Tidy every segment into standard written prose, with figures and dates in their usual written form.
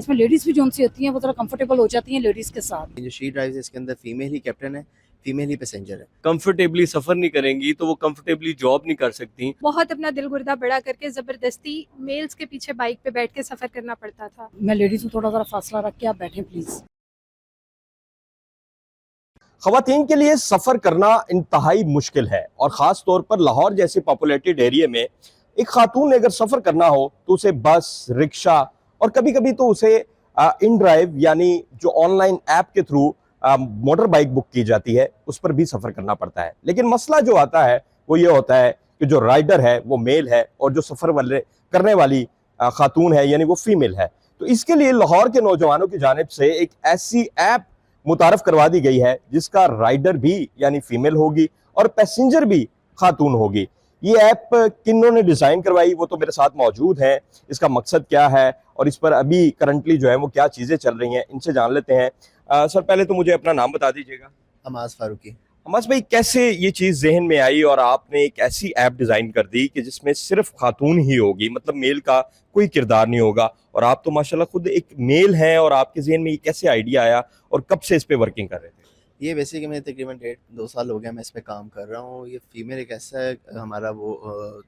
इसमें लेडीज़ भी जो सी होती हैं वो थोड़ा कंफर्टेबल हो जाती हैं लेडीज़ के साथ। जो शी ड्राइव है इसके अंदर फीमेल ही कैप्टन है, फीमेल ही पैसेंजर है। कंफर्टेबली सफर नहीं करेंगी तो वो कंफर्टेबली जॉब नहीं कर सकती। बहुत अपना दिल गुर्दा बड़ा करके जबरदस्ती मेल्स के पीछे बाइक पे बैठ के सफर करना पड़ता था। मैं लेडीज़ को थोड़ा सा फासला रख के आप बैठें प्लीज़। खवातीन के लिए सफर करना इंतहाई मुश्किल है और खास तौर पर लाहौर जैसे पॉपुलेटेड एरिया में एक खातून ने अगर सफर करना हो तो उसे बस, रिक्शा और कभी कभी तो उसे इन ड्राइव यानी जो ऑनलाइन ऐप के थ्रू मोटर बाइक बुक की जाती है उस पर भी सफर करना पड़ता है। लेकिन मसला जो आता है वो ये होता है कि जो राइडर है वो मेल है और जो सफर वाले करने वाली खातून है यानी वो फीमेल है। तो इसके लिए लाहौर के नौजवानों की जानिब से एक ऐसी ऐप मुतारफ करवा दी गई है जिसका राइडर भी यानी फीमेल होगी और पैसेंजर भी खातून होगी। ये ऐप किन्होंने डिजाइन करवाई वो तो मेरे साथ मौजूद है, इसका मकसद क्या है और इस पर अभी करंटली जो है वो क्या चीजें चल रही हैं, इनसे जान लेते हैं। सर पहले तो मुझे अपना नाम बता दीजिएगा। हमास फारूकी। हमास भाई, कैसे ये चीज जहन में आई और आपने एक ऐसी ऐप डिजाइन कर दी कि जिसमें सिर्फ खातून ही होगी, मतलब मेल का कोई किरदार नहीं होगा, और आप तो माशाल्लाह खुद एक मेल हैं, और आपके जहन में ये कैसे आइडिया आया और कब से इस पे वर्किंग कर रहे थे? ये बेसिकली मैं तकरीबन 1.5-2 साल हो गया मैं इस पे काम कर रहा हूँ। ये फीमेल एक ऐसा है हमारा वो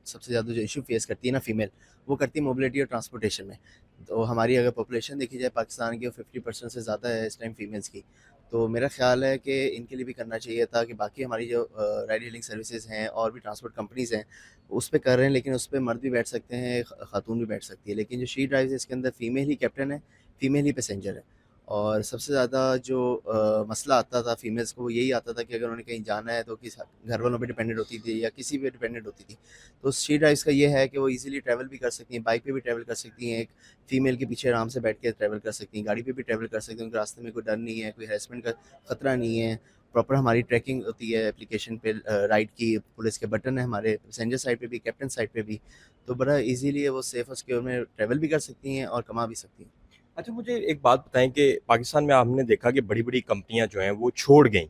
सबसे ज़्यादा जो इशू फेस करती है ना फीमेल, वो करती है मोबिलिटी और ट्रांसपोर्टेशन में। तो हमारी अगर पॉपुलेशन देखी जाए पाकिस्तान की, वो 50% से ज़्यादा है इस टाइम फीमेल्स की। तो मेरा ख्याल है कि इनके लिए भी करना चाहिए था कि बाकी हमारी जो राइड हेलिंग सर्विसेज हैं और भी ट्रांसपोर्ट कंपनीज़ हैं उस पर कर रहे हैं, लेकिन उस पर मर्द भी बैठ सकते हैं, खातून भी बैठ सकती है। लेकिन जो शी ड्राइव है इसके अंदर फीमेल ही कैप्टन है, फीमेल ही पैसेंजर है। और सबसे ज़्यादा जो मसला आता था फीमेल्स को, वो यही आता था कि अगर उन्हें कहीं जाना है तो किस घर वालों पे डिपेंडेंट होती थी या किसी पे डिपेंडेंट होती थी। तो शी ड्राइव्स का ये है कि वो इजीली ट्रैवल भी कर सकती हैं, बाइक पे भी ट्रैवल कर सकती हैं, एक फ़ीमेल के पीछे आराम से बैठ के ट्रैवल कर सकती हैं, गाड़ी पे भी ट्रैवल कर सकती हैं, उनके रास्ते में कोई डर नहीं है, कोई हैरेसमेंट का ख़तरा नहीं है। प्रॉपर हमारी ट्रैकिंग होती है एप्लीकेशन पे राइड की, पुलिस के बटन है हमारे पैसेंजर साइड पे भी, कैप्टन साइड पे भी। तो बड़ा ईजीली वो सेफ और सिक्योर में ट्रैवल भी कर सकती हैं और कमा भी सकती हैं। अच्छा, मुझे एक बात बताएं कि पाकिस्तान में आपने देखा कि बड़ी बड़ी कंपनियां जो हैं वो छोड़ गई,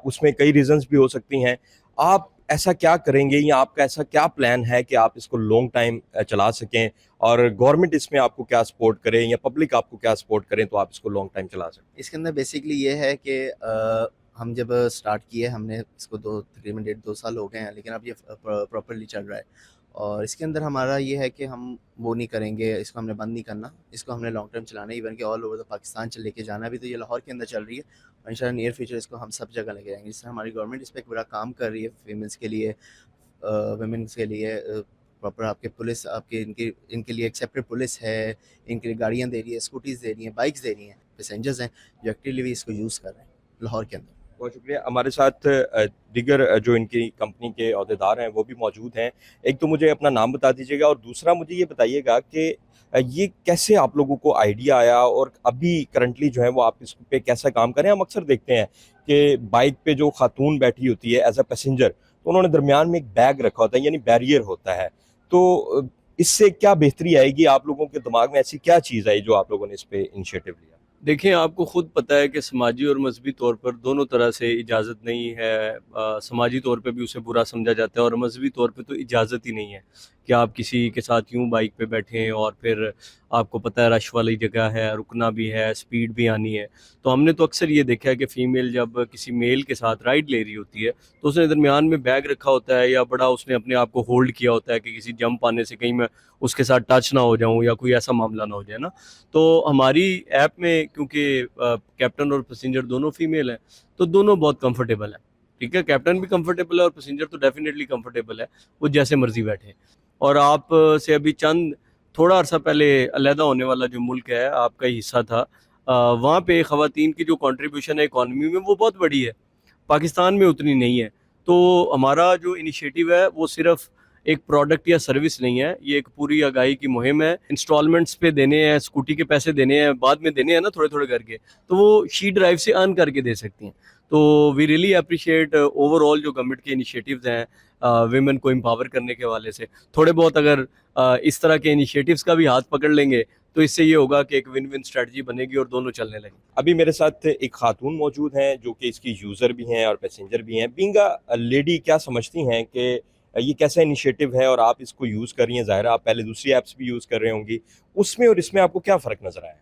उसमें कई रीजंस भी हो सकती हैं। आप ऐसा क्या करेंगे या आपका ऐसा क्या प्लान है कि आप इसको लॉन्ग टाइम चला सकें, और गवर्नमेंट इसमें आपको क्या सपोर्ट करे या पब्लिक आपको क्या सपोर्ट करें तो आप इसको लॉन्ग टाइम चला सकें? इसके अंदर बेसिकली ये है कि हम जब स्टार्ट किए हमने इसको तकरीबन 1.5-2 साल हो गए हैं, लेकिन अब ये प्रॉपरली चल रहा है। और इसके अंदर हमारा ये है कि हम वो नहीं करेंगे, इसको हमने बंद नहीं करना, इसको हमने लॉन्ग टर्म चलाना है, इवन कि ऑल ओवर द पाकिस्तान चल लेके जाना। भी तो ये लाहौर के अंदर चल रही है और इंशाल्लाह नियर फ्यूचर इसको हम सब जगह लेके जाएंगे। जिससे हमारी गवर्नमेंट इस पर एक बड़ा काम कर रही है फीमेल्स के लिए, वुमेन्स के लिए। प्रॉपर आपके पुलिस आपके इनके इनके लिए एक सेपरेट पुलिस है, इनके लिए गाड़ियाँ दे रही है, स्कूटीज़ दे रही हैं, बाइक्स दे रही हैं, पैसेंजर्स हैं जो एक्टिवली भी इसको यूज़ कर रहे हैं लाहौर के अंदर। बहुत शुक्रिया। हमारे साथ दीगर जो इनकी कंपनी के अहदेदार हैं वो भी मौजूद हैं। एक तो मुझे अपना नाम बता दीजिएगा और दूसरा मुझे ये बताइएगा कि ये कैसे आप लोगों को आइडिया आया और अभी करंटली जो है वो आप इस पे कैसा काम करें। हम अक्सर देखते हैं कि बाइक पे जो खातून बैठी होती है एज अ पैसेंजर, तो उन्होंने दरमियान में एक बैग रखा होता है यानी बैरियर होता है। तो इससे क्या बेहतरी आएगी? आप लोगों के दिमाग में ऐसी क्या चीज़ आई जो आप लोगों ने इस पे इनिशिएटिव लिया? देखिए, आपको खुद पता है कि समाजी और मजहबी तौर पर दोनों तरह से इजाज़त नहीं है। समाजी तौर पे भी उसे बुरा समझा जाता है और मजहबी तौर पे तो इजाज़त ही नहीं है कि आप किसी के साथ यूं बाइक पे बैठें, और फिर आपको पता है रश वाली जगह है, रुकना भी है, स्पीड भी आनी है। तो हमने तो अक्सर ये देखा है कि फ़ीमेल जब किसी मेल के साथ राइड ले रही होती है तो उसने दरमियान में बैग रखा होता है या बड़ा उसने अपने आप को होल्ड किया होता है कि किसी जंप आने से कहीं मैं उसके साथ टच ना हो जाऊं या कोई ऐसा मामला ना हो जाए ना। तो हमारी ऐप में क्योंकि कैप्टन और पैसेंजर दोनों फीमेल हैं तो दोनों बहुत कंफर्टेबल है। ठीक है, कैप्टन भी कंफर्टेबल है और पैसेंजर तो डेफिनेटली कंफर्टेबल है, वो जैसे मर्जी बैठे। और आप से अभी चंद थोड़ा अर्सा पहले अलहदा होने वाला जो मुल्क है आपका ही हिस्सा था, वहाँ पे ख़वातीन की जो कंट्रीब्यूशन है इकॉनमी में वो बहुत बड़ी है, पाकिस्तान में उतनी नहीं है। तो हमारा जो इनिशिएटिव है वो सिर्फ एक प्रोडक्ट या सर्विस नहीं है, ये एक पूरी आगाही की मुहिम है। इंस्टॉलमेंट्स पे देने हैं, स्कूटी के पैसे देने हैं, बाद में देने हैं ना थोड़े थोड़े करके, तो वो शी ड्राइव से अर्न करके दे सकती हैं। तो वी रियली अप्रिशिएट ओवरऑल जो गवर्नमेंट के इनिशिएटिव्स हैं विमेन को एम्पावर करने के हवाले से। थोड़े बहुत अगर इस तरह के इनिशिएटिव्स का भी हाथ पकड़ लेंगे तो इससे ये होगा कि एक विन विन स्ट्रेटजी बनेगी और दोनों चलने लगेंगे। अभी मेरे साथ एक खातून मौजूद हैं जो कि इसकी यूज़र भी हैं और पैसेंजर भी हैं। बीइंग अ लेडी, क्या समझती हैं कि ये कैसा इनिशिएटिव है और आप इसको यूज़ कर रही हैं? ज़ाहिर है आप पहले दूसरी ऐप्स भी यूज़ कर रहे होंगी, उसमें और इसमें आपको क्या फ़र्क नज़र आया?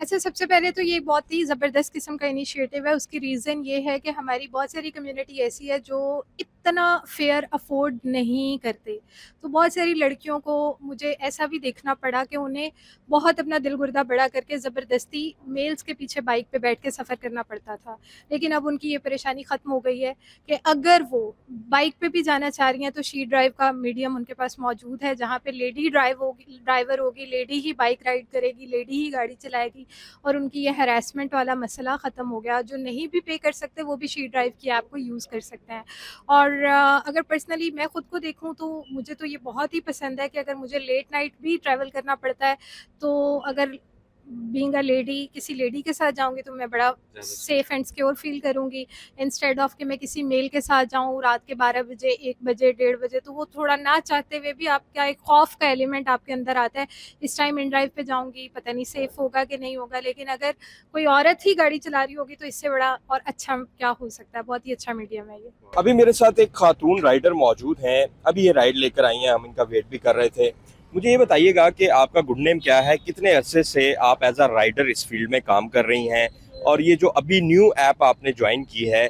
अच्छा, सबसे पहले तो ये बहुत ही ज़बरदस्त किस्म का इनिशिएटिव है। उसकी रीज़न ये है कि हमारी बहुत सारी कम्युनिटी ऐसी है जो इतना फेयर अफोर्ड नहीं करते। तो बहुत सारी लड़कियों को मुझे ऐसा भी देखना पड़ा कि उन्हें बहुत अपना दिल गुर्दा बड़ा करके ज़बरदस्ती मेल्स के पीछे बाइक पे बैठ के सफ़र करना पड़ता था। लेकिन अब उनकी ये परेशानी ख़त्म हो गई है कि अगर वो बाइक पे भी जाना चाह रही हैं तो शी ड्राइव का मीडियम उनके पास मौजूद है, जहाँ पे ड्राइवर होगी, लेडी ही बाइक राइड करेगी, लेडी ही गाड़ी चलाएगी, और उनकी ये हरासमेंट वाला मसला ख़त्म हो गया। जो नहीं भी पे कर सकते वो भी शी ड्राइव की ऐप को यूज़ कर सकते हैं। और अगर पर्सनली मैं ख़ुद को देखूँ तो मुझे तो ये बहुत ही पसंद है कि अगर मुझे लेट नाइट भी ट्रैवल करना पड़ता है तो अगर बीइंग अ लेडी किसी लेडी के साथ जाऊंगी तो मैं बड़ा सेफ एंड सिक्योर फील करूंगी, इंस्टेड ऑफ कि मैं किसी मेल के साथ जाऊं रात के 12 बजे, 1 बजे, 1:30 बजे। तो वो थोड़ा ना चाहते हुए भी आपका एक खौफ का एलिमेंट आपके अंदर आता है, इस टाइम इन ड्राइव पे जाऊंगी, पता नहीं सेफ होगा कि नहीं होगा। लेकिन अगर कोई औरत ही गाड़ी चला रही होगी तो इससे बड़ा और अच्छा क्या हो सकता है। बहुत ही अच्छा मीडियम है ये। अभी मेरे साथ एक खातून राइडर मौजूद हैं, अभी ये राइड लेकर आई हैं, हम इनका वेट भी कर रहे थे। मुझे ये बताइएगा कि आपका गुड नेम क्या है, कितने अरसे से आप एज अ राइडर इस फील्ड में काम कर रही हैं, और ये जो अभी न्यू ऐप आपने ज्वाइन की है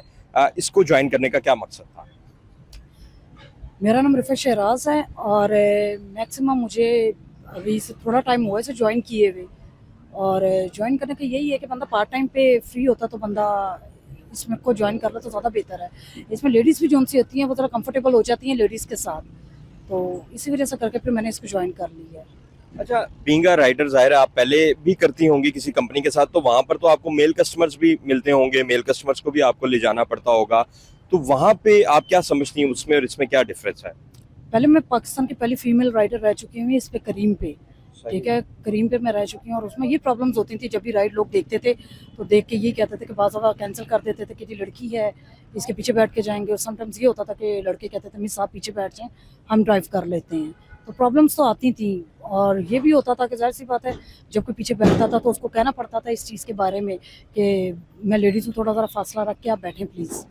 इसको ज्वाइन करने का क्या मकसद था? मेरा नाम रिफत शहराज है और मैक्सिमम मुझे अभी से थोड़ा टाइम हुआ है इसे ज्वाइन किए हुए। और ज्वाइन करने का यही है कि बंदा पार्ट टाइम पे फ्री होता तो बंदा इसमें को ज्वाइन कर लो तो ज़्यादा बेहतर है। इसमें लेडीज़ भी जो सी होती हैं वो थोड़ा कंफर्टेबल हो जाती हैं लेडीज़ के साथ, तो इसी वजह से करके फिर मैंने इसको ज्वाइन कर लिया है। अच्छा, बीइंग अ राइडर जाहिर है आप पहले भी करती होंगी किसी कंपनी के साथ, तो वहाँ पर तो आपको मेल कस्टमर्स भी मिलते होंगे, मेल कस्टमर्स को भी आपको ले जाना पड़ता होगा, तो वहाँ पे आप क्या समझती हैं उसमें और इसमें क्या डिफरेंस है? पहले मैं पाकिस्तान की पहली फीमेल राइडर रह चुकी हूँ इस पे करीम पे, ठीक है, करीम पे मैं रह चुकी हूँ। और उसमें ये प्रॉब्लम्स होती थी, जब भी राइड लोग देखते थे तो देख के ये कहते थे कि बाज़ दफ़ा कैंसिल कर देते थे कि ये लड़की है इसके पीछे बैठ के जाएंगे, और समटाइम्स ये होता था कि लड़के कहते थे मिस आप पीछे बैठ जाएं हम ड्राइव कर लेते हैं। तो प्रॉब्लम्स तो आती थी, और ये भी होता था कि जाहिर सी बात है जब कोई पीछे बैठता था तो उसको कहना पड़ता था इस चीज़ के बारे में कि मैं लेडीज़ हूँ, थोड़ा ज़रा फासला रख के आप बैठें प्लीज़।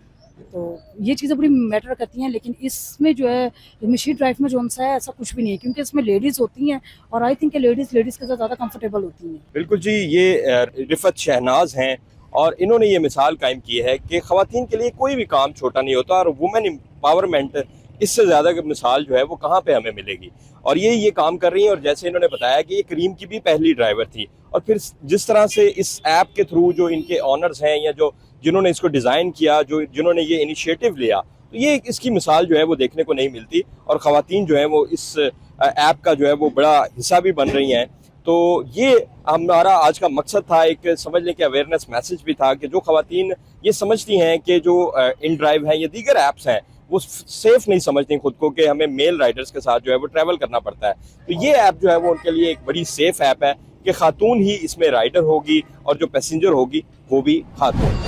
तो ये चीज़ें बड़ी मैटर करती हैं। लेकिन इसमें जो है इसमें शी ड्राइव में जो सा है ऐसा कुछ भी नहीं है, क्योंकि इसमें लेडीज़ होती हैं और आई थिंक लेडीज़ के साथ ज़्यादा कंफर्टेबल होती हैं। बिल्कुल जी, ये रिफत शहनाज हैं और इन्होंने ये मिसाल कायम की है कि ख़वातीन के लिए कोई भी काम छोटा नहीं होता, और वुमेन एम्पावरमेंट इससे ज़्यादा मिसाल जो है वो कहाँ पे हमें मिलेगी। और ये काम कर रही हैं, और जैसे इन्होंने बताया कि ये करीम की भी पहली ड्राइवर थी, और फिर जिस तरह से इस ऐप के थ्रू जो इनके ऑनर्स हैं या जो जिन्होंने इसको डिज़ाइन किया, जिन्होंने ये इनिशिएटिव लिया, तो ये इसकी मिसाल जो है वो देखने को नहीं मिलती, और ख़वातीन जो है वो इस ऐप का जो है वो बड़ा हिस्सा भी बन रही हैं। तो ये हमारा आज का मकसद था, एक समझ लें कि अवेयरनेस मैसेज भी था कि जो ख़वातीन ये समझती हैं कि जो इन ड्राइव हैं या दीगर ऐप्स हैं वो सेफ नहीं समझती खुद को कि हमें मेल राइडर्स के साथ जो है वो ट्रैवल करना पड़ता है, तो ये ऐप जो है वो उनके लिए एक बड़ी सेफ ऐप है कि खातून ही इसमें राइडर होगी और जो पैसेंजर होगी वो भी खातून।